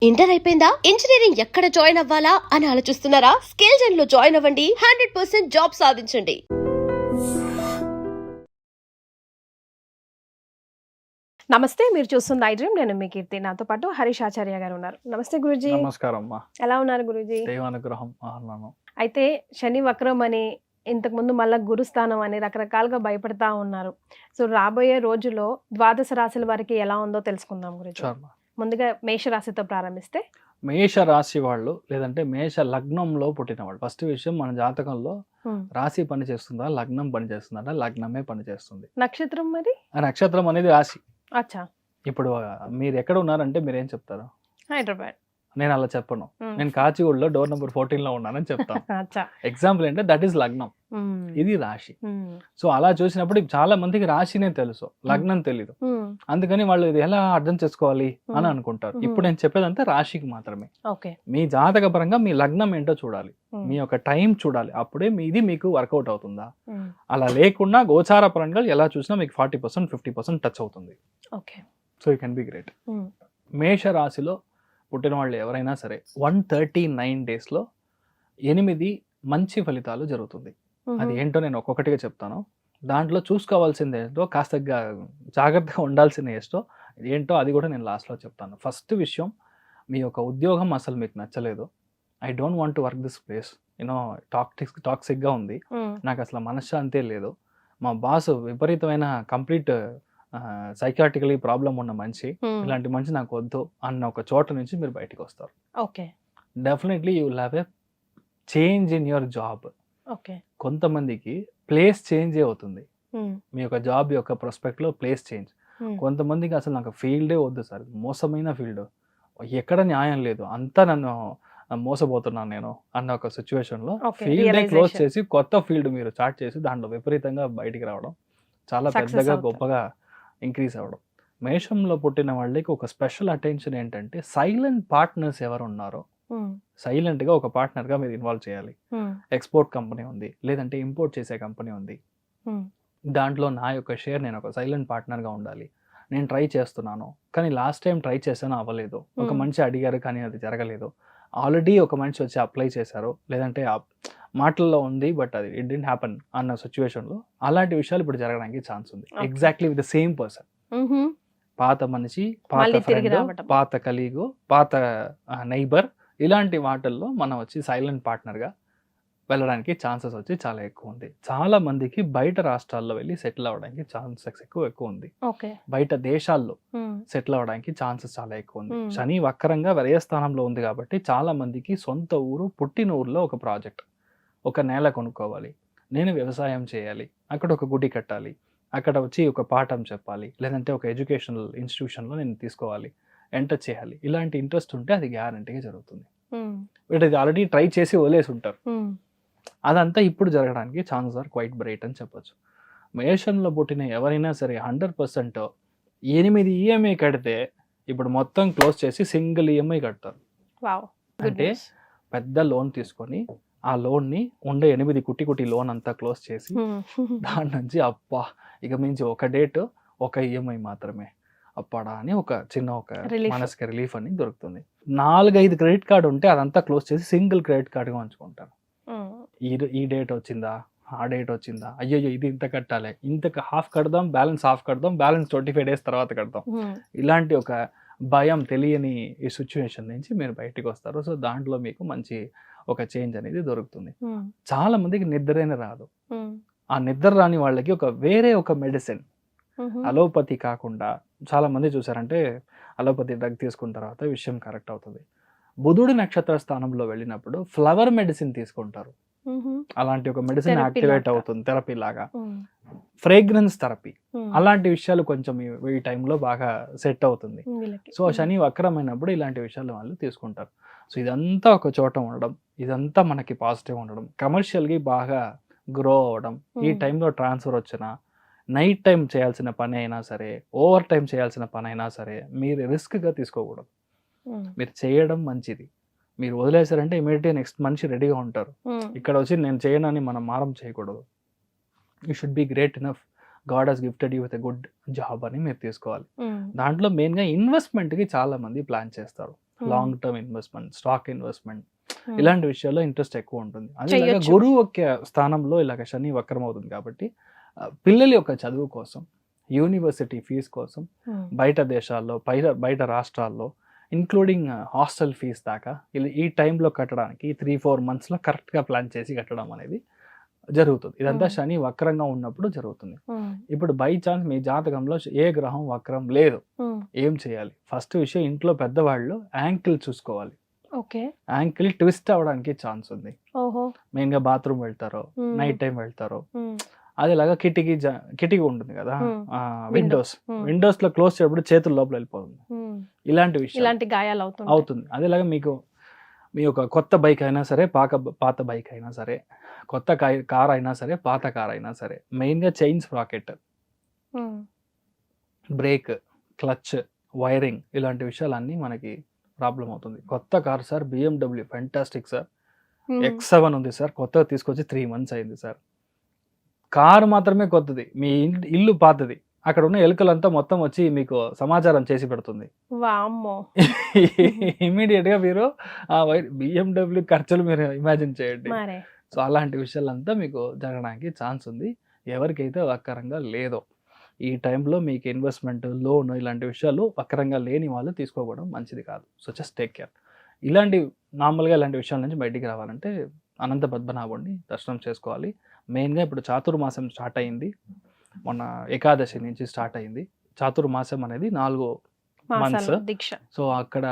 Inter అయిపోయిందా? Engineering ఎక్కడ join అవ్వాలా అని ఆలోచిస్తున్నారా? స్కిల్ జెన్ లో జాయిన్ అవ్వండి. 100% జాబ్ సాధించండి. నమస్తే, మీరు చూస్తుంది ఐ డ్రీమ్. నేను మీ కీర్తి. నాతో పాటు హరీష్ ఆచార్య గారు ఉన్నారు. నమస్తే గురూజీ. నమస్కారం అమ్మా. ఎలా ఉన్నారు గురూజీ? దైవానుగ్రహం ఆహ్లానం. అయితే శని వక్రం అని, ఇంతకుముందు మళ్ళా గురుస్థానం అని రకరకాలుగా భయపడతా ఉన్నారు. సో రాబోయే రోజుల్లో ద్వాదశ రాశుల వారికి ఎలా ఉందో తెలుసుకుందాం గురూజీ. చాలు. ముందుగా మేష రాశితో ప్రారంభిస్తే, మేష రాశి వాళ్ళు లేదంటే మేష లగ్నంలో పుట్టిన వాళ్ళు, ఫస్ట్ విషయం మన జాతకంలో రాశి పని చేస్తుందా, లగ్నం పని చేస్తుందా? లగ్నమే పని చేస్తుంది. నక్షత్రం మరి? ఆ నక్షత్రం అనేది రాశి. అచ్చా. ఇప్పుడు మీరు ఎక్కడ ఉన్నారంటే మీరు ఏం చెప్తారు? హైదరాబాద్. నేను అలా చెప్పను. నేను కాచిగూడలో డోర్ నెంబర్ 14 లో ఉన్నానని చెప్తాను. అచ్చా. ఎగ్జాంపుల్ ఏంటంటే దట్ ఈస్ లగ్నం, ఇది రాశి. సో అలా చూసినప్పుడు చాలా మందికి రాశినే తెలుసు, లగ్నం తెలీదు. అందుకని వాళ్ళు ఇది ఎలా అర్థం చేసుకోవాలి అని అనుకుంటారు. ఇప్పుడు నేను చెప్పేదంతా రాశికి మాత్రమే. ఓకే. మీ జాతక పరంగా మీ లగ్నం ఏంటో చూడాలి, మీ యొక్క టైం చూడాలి, అప్పుడే మీది మీకు వర్కౌట్ అవుతుందా. అలా లేకుండా గోచార పరంగా ఎలా చూసినా మీకు 40% 50% టచ్ అవుతుంది. Okay. So you can be great. మేష రాశిలో పుట్టిన వాళ్ళు ఎవరైనా సరే 139 డేస్లో 8 మంచి ఫలితాలు జరుగుతుంది. అది ఏంటో నేను ఒక్కొక్కటిగా చెప్తాను. దాంట్లో చూసుకోవాల్సింది ఏంటో, కాస్త జాగ్రత్తగా ఉండాల్సింది ఏంటో అది కూడా నేను లాస్ట్లో చెప్తాను. ఫస్ట్ విషయం, మీ యొక్క ఉద్యోగం అసలు మీకు నచ్చలేదు. I don't want to work this place, you know టాక్సిక్గా ఉంది, నాకు అసలు మనశ్శాంతే లేదు, మా బాస్ విపరీతమైన కంప్లీట్ సైకాటికలీ ప్రాబ్లం ఉన్న మనిషి, ఇలాంటి మనిషి నాకు వద్దు అన్న ఒక చోట నుంచి మీరు బయటకు వస్తారు. Okay. Definitely you will have a change in your job. Okay. కొంతమందికి ప్లేస్ చేంజ్ అవుతుంది, మీ యొక్క జాబ్ యొక్క ప్రాస్పెక్ట్లో ప్లేస్ చేంజ్. కొంతమందికి అసలు నాకు ఫీల్డే వద్దు సార్, మోసమైన ఫీల్డ్, ఎక్కడ న్యాయం లేదు, అంతా నన్ను మోసపోతున్నాను నేను అన్న ఒక సిచ్యువేషన్లో ఫీల్డే క్లోజ్ చేసి కొత్త ఫీల్డ్ మీరు స్టార్ట్ చేసి దాంట్లో విపరీతంగా బయటికి రావడం, చాలా పెద్దగా గొప్పగా ఇంక్రీజ్ అవ్వడం. మేషంలో పుట్టిన వాళ్ళకి ఒక స్పెషల్ అటెన్షన్ ఏంటంటే, సైలెంట్ పార్ట్నర్స్ ఎవరు ఉన్నారో సైలెంట్గా ఒక పార్ట్నర్గా మీరు ఇన్వాల్వ్ చేయాలి. ఎక్స్పోర్ట్ కంపెనీ ఉంది, లేదంటే ఇంపోర్ట్ చేసే కంపెనీ ఉంది, దాంట్లో నా యొక్క షేర్, నేను ఒక సైలెంట్ పార్ట్నర్గా ఉండాలి. నేను ట్రై చేస్తున్నాను, కానీ లాస్ట్ టైం ట్రై చేశాను అవ్వలేదు, ఒక మనిషి అడిగారు కానీ అది జరగలేదు, ఆల్రెడీ ఒక మనిషి వచ్చి అప్లై చేశారు, లేదంటే మాటల్లో ఉంది బట్ అది ఇట్ డిడ్ంట్ హ్యాపన్ అన్న సిచ్యువేషన్లో అలాంటి విషయాలు ఇప్పుడు జరగడానికి ఛాన్స్ ఉంది. Exactly with the same person, పాత మనిషి, పాత ఫ్రెండ్, పాత కలీగు, పాత నైబర్, ఇలాంటి వాటిల్లో మనం వచ్చి సైలెంట్ పార్ట్నర్గా వెళ్ళడానికి ఛాన్సెస్ వచ్చి చాలా ఎక్కువ ఉంది. చాలా మందికి బయట రాష్ట్రాల్లో వెళ్ళి సెటిల్ అవ్వడానికి ఛాన్సెస్ ఎక్కువ ఉంది. బయట దేశాల్లో సెటిల్ అవ్వడానికి ఛాన్సెస్ చాలా ఎక్కువ ఉంది. శని వక్రంగా వ్యయస్థానంలో ఉంది కాబట్టి చాలా మందికి సొంత ఊరు, పుట్టిన ఊర్లో ఒక ప్రాజెక్ట్, ఒక నేల కొనుక్కోవాలి, నేను వ్యవసాయం చేయాలి, అక్కడ ఒక గుడి కట్టాలి, అక్కడ వచ్చి ఒక పాఠం చెప్పాలి, లేదంటే ఒక ఎడ్యుకేషనల్ ఇన్స్టిట్యూషన్లో నేను తీసుకోవాలి, ఎంటర్ చేయాలి, ఇలాంటి ఇంట్రెస్ట్ ఉంటే అది గ్యారంటీగా జరుగుతుంది. బట్ ఇది ఆల్రెడీ ట్రై చేసి వదిలేసి ఉంటారు, అదంతా ఇప్పుడు జరగడానికి ఛాన్సెస్ ఆర్ క్వైట్ బ్రైట్ అని చెప్పొచ్చు. మేషంలో పుట్టిన ఎవరైనా సరే 100% 8 ఈఎంఐ కడితే ఇప్పుడు మొత్తం క్లోజ్ చేసి సింగిల్ ఈఎంఐ కడతారు. అంటే పెద్ద లోన్ తీసుకొని ఆ లోన్ని ఉండే 8 కుట్టి లోన్ అంతా క్లోజ్ చేసి దాని నుంచి అప్పా ఇక మించి ఒక డేట్ ఒక ఈఎంఐ మాత్రమే అప్పడా అని ఒక చిన్న ఒక మనసుకి రిలీఫ్ అని దొరుకుతుంది. 4-5 క్రెడిట్ కార్డు ఉంటే అదంతా క్లోజ్ చేసి సింగిల్ క్రెడిట్ కార్డుగా ఉంచుకుంటారు. ఈ డేట్ వచ్చిందా, ఆ డేట్ వచ్చిందా, అయ్యో ఇది ఇంత కట్టాలి, ఇంతకు హాఫ్ కడదాం, బ్యాలెన్స్ 25 days తర్వాత కడదాం, ఇలాంటి ఒక భయం, తెలియని ఈ సిచ్యువేషన్ నుంచి మీరు బయటకు వస్తారు. సో దాంట్లో మీకు మంచి ఒక చేంజ్ అనేది దొరుకుతుంది. చాలా మందికి నిద్రైన రాదు, ఆ నిద్ర రాని వాళ్ళకి వేరే ఒక మెడిసిన్, అలోపతి కాకుండా చాలా మంది చూసారంటే అలోపతి డ్రగ్ తీసుకున్న తర్వాత విషయం కరెక్ట్ అవుతుంది. బుధుడి నక్షత్ర స్థానంలో వెళ్ళినప్పుడు ఫ్లవర్ మెడిసిన్ తీసుకుంటారు, అలాంటి ఒక మెడిసిన్ యాక్టివేట్ అవుతుంది, థెరపీ లాగా, ఫ్రేగ్రెన్స్ థెరపీ, అలాంటి విషయాలు కొంచెం ఈ టైంలో బాగా సెట్ అవుతుంది. సో శని వక్రమైనప్పుడు ఇలాంటి విషయాలు వాళ్ళు తీసుకుంటారు. సో ఇదంతా ఒక చోట ఉండడం, ఇదంతా మనకి పాజిటివ్ ఉండడం, కమర్షియల్గా బాగా గ్రో అవ్వడం, ఈ టైంలో ట్రాన్స్ఫర్ వచ్చినా, నైట్ టైం చేయాల్సిన పని అయినా సరే, ఓవర్ టైం చేయాల్సిన పని అయినా సరే మీరు రిస్క్గా తీసుకోకూడదు. మీరు చేయడం మంచిది, మీరు వదిలేశారంటే ఇమీడియట్గా నెక్స్ట్ మనిషి రెడీగా ఉంటారు. ఇక్కడ వచ్చి నేను చేయనని మనం మారం చేయకూడదు. You should be great enough, God has gifted you with a good job అని మీరు తీసుకోవాలి. దాంట్లో మెయిన్గా ఇన్వెస్ట్మెంట్కి చాలా మంది ప్లాన్ చేస్తారు. Long term investment, stock investment, ఇలాంటి విషయాల్లో ఇంట్రెస్ట్ ఎక్కువ ఉంటుంది. అదే చెయ్యొచ్చు. గురువు యొక్క స్థానంలో ఇలాగ శని వక్రం అవుతుంది కాబట్టి పిల్లల యొక్క చదువు కోసం, యూనివర్సిటీ ఫీజు కోసం, బయట దేశాల్లో బయట రాష్ట్రాల్లో ఇంక్లూడింగ్ హాస్టల్ ఫీజు దాకా ఈ టైంలో కట్టడానికి 3-4 monthsలో కరెక్ట్గా ప్లాన్ చేసి కట్టడం అనేది జరుగుతుంది. ఇదంతా శని వక్రంగా ఉన్నప్పుడు జరుగుతుంది. ఇప్పుడు బై ఛాన్స్ మీ జాతకంలో ఏ గ్రహం వక్రం లేదు, ఏం చేయాలి? ఫస్ట్ విషయం, ఇంట్లో పెద్దవాళ్ళు యాంకిల్ చూసుకోవాలి. ఓకే. యాంకిల్ ట్విస్ట్ అవడానికి ఛాన్స్ ఉంది. ఓహో. మెయిన్గా బాత్రూమ్ వెళ్తారో, నైట్ టైం వెళ్తారో, అదేలాగా కిటికీ ఉంటుంది కదా, విండోస్ లో క్లోజ్ చేయప్పుడు చేతుల లోపల వెళ్ళిపోతుంది. ఇలాంటి గాయాలు అవుతుంది. అదేలాగా మీకు మీ యొక్క కొత్త బైక్ అయినా సరే, పాత బైక్ అయినా సరే, కొత్త కార్ అయినా సరే, పాత కార్ అయినా సరే, మెయిన్గా chain sprocket, break, clutch, wiring, ఇలాంటి విషయాలన్నీ మనకి ప్రాబ్లం అవుతుంది. కొత్త car sir, BMW fantastic sir, X7 ఉంది సార్, కొత్తగా తీసుకొచ్చి 3 months అయింది సార్. కారు మాత్రమే కొత్తది, మీ ఇల్లు పాతది. అక్కడ ఉన్న ఎలుకలంతా మొత్తం వచ్చి మీకు సమాచారం చేసి పెడుతుంది. ఇమీడియట్ గా మీరు BMW ఖర్చులు మీరు ఇమాజిన్ చేయండి. సో అలాంటి విషయాలంతా మీకు జరగడానికి ఛాన్స్ ఉంది. ఎవరికైతే వక్రంగా లేదో ఈ టైంలో మీకు ఇన్వెస్ట్మెంట్, లోన్, ఇలాంటి విషయాలు వక్రంగా లేని వాళ్ళు తీసుకోవడం మంచిది కాదు. So just take care. నార్మల్గా ఇలాంటి విషయాల నుంచి బయటికి రావాలంటే అనంత పద్మనాభుడిని దర్శనం చేసుకోవాలి. మెయిన్గా ఇప్పుడు చాతుర్మాసం స్టార్ట్ అయింది, మొన్న ఏకాదశి నుంచి స్టార్ట్ అయింది. చాతుర్మాసం అనేది 4 months దీక్ష. సో అక్కడ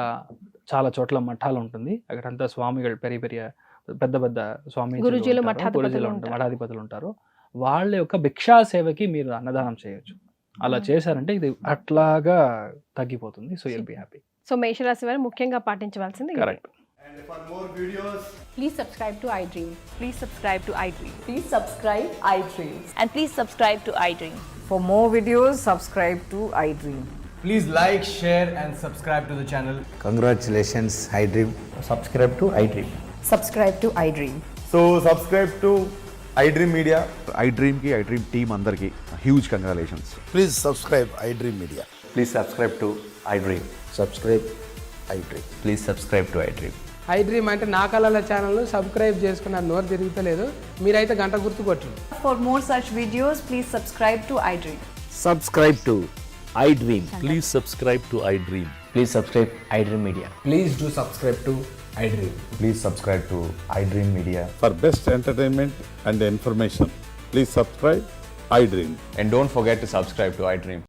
చాలా చోట్ల మఠాలు ఉంటుంది. అక్కడంతా స్వామిಗಳು పెద్ద స్వామి గురుజీలు, మఠాధిపతులు ఉంటారు. వాళ్ళ యొక్క భిక్షా సేవకి మీరు అన్నదానం చేయొచ్చు. అలా చేశారంటే ఇది అట్లాగా తగ్గిపోతుంది. So you'll be happy. So మేషరాశి వారు ముఖ్యంగా పాటించవలసింది correct. And for more videos, Please subscribe to iDream. Please subscribe to iDream. Please subscribe iDream. And please subscribe to iDream. For more videos, subscribe to iDream. please like, share, and subscribe to the channel. Congratulations, iDream. Subscribe to iDream. Subscribe to iDream. So subscribe to iDream Media. iDream ki iDream team andarki huge congratulations. Please subscribe iDream Media. Please subscribe to iDream. Subscribe iDream. Please subscribe to iDream. iDream అంటే నా కళల channel subscribe చేసుకున్న నోరు తిరుగుతలేదు, మీరైతే గంట గుర్తు కొట్టండి. For more such videos, please subscribe to iDream. Subscribe to iDream. Please subscribe to iDream. Please subscribe iDream Media. Please do subscribe to iDream. Please subscribe to iDream Media. For best entertainment and information, please subscribe iDream. And don't forget to subscribe to iDream.